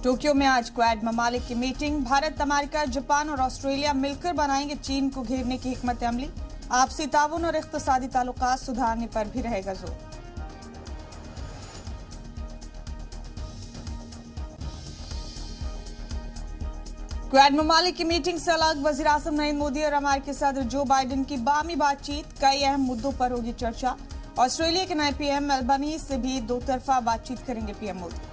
Tokyo में आज quad ममालिक की मीटिंग। भारत, अमेरिका, जापान और ऑस्ट्रेलिया मिलकर बनाएंगे चीन को घेरने की हिकमत अमली। आपसी ताउन और इक्तिसादी ताल्लुकात सुधारने पर भी रहेगा जोर। क्वाड ममालिक की मीटिंग से अलग वज़ीर-ए-आज़म नरेंद्र मोदी और अमेरिकी सदर जो बाइडेन की बामी बातचीत। कई अहम मुद्दों पर होगी चर्चा। ऑस्ट्रेलिया के नए पीएम अल्बानीज से भी दो तरफा बातचीत करेंगे पीएम मोदी।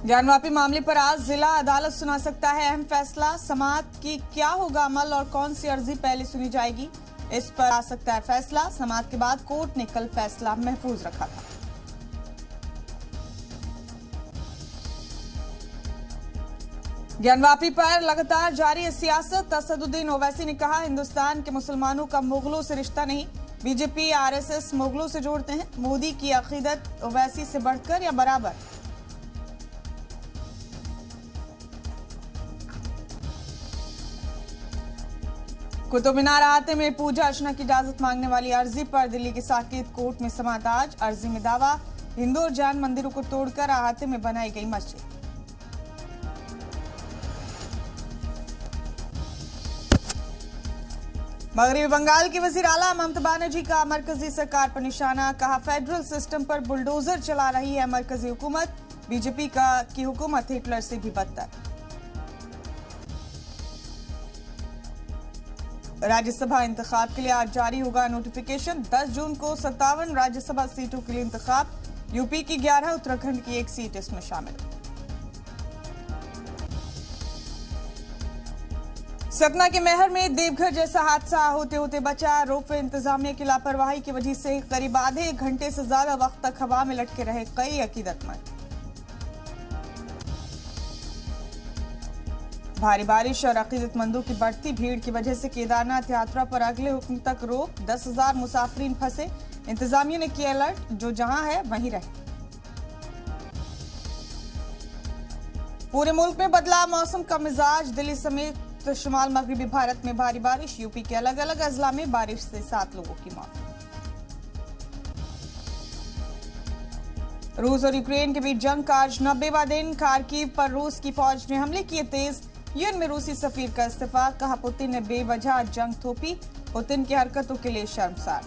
ज्ञानवापी मामले पर आज जिला अदालत सुना सकता है अहम फैसला। समाअत की क्या होगा अमल और कौन सी अर्जी पहले सुनी जाएगी, इस पर आ सकता है फैसला। समाअत के बाद कोर्ट ने कल फैसला महफूज रखा था। ज्ञानवापी पर लगातार जारी है सियासत। असदुद्दीन ओवैसी ने कहा, हिंदुस्तान के मुसलमानों का मुगलों से रिश्ता नहीं। बीजेपी आरएसएस मुगलों से जोड़ते हैं। मोदी की अकीदत ओवैसी से बढ़कर या बराबर। कुतुब मीनार अहाते में पूजा अर्चना की इजाजत मांगने वाली अर्जी पर दिल्ली की साकेत कोर्ट में समाअत आज। अर्जी में दावा, हिंदू और जैन मंदिरों को तोड़कर अहाते में बनाई गई मस्जिद। मगरबी बंगाल की वजीर आला ममता बनर्जी का मरकजी सरकार पर निशाना। कहा, फेडरल सिस्टम पर बुलडोजर चला रही है मरकजी हुकूमत। बीजेपी की हुकूमत हिटलर से भी बदतर। राज्यसभा इंतखाब के लिए आज जारी होगा नोटिफिकेशन। 10 जून को 57 राज्यसभा सीटों के लिए इंतखाब। यूपी की 11, उत्तराखंड की 1 सीट इसमें शामिल। सतना के मेहर में देवघर जैसा हादसा होते होते बचा। रोपवे इंतजामिया की लापरवाही की वजह से करीब आधे घंटे से ज्यादा वक्त तक हवा में लटके रहे कई अकीदतमंद। भारी बारिश और अकीदतमंदों की बढ़ती भीड़ की वजह से केदारनाथ यात्रा पर अगले हुक्म तक रोक। 10,000 मुसाफिरीन फंसे। इंतजामिया ने किया अलर्ट, जो जहां है वहीं रहे। पूरे मुल्क में बदला मौसम का मिजाज। दिल्ली समेत शुमाल मगरबी भारत में भारी बारिश। यूपी के अलग अलग अजला में बारिश से 7 लोगों की मौत। रूस और यूक्रेन के बीच जंग का आज 90वां दिन। खार्किव पर रूस की फौज ने हमले किए तेज। यूएन में रूसी सफीर का इस्तीफा। कहा, पुतिन ने बेवजह जंग थोपी। पुतिन की हरकतों के लिए शर्मसार।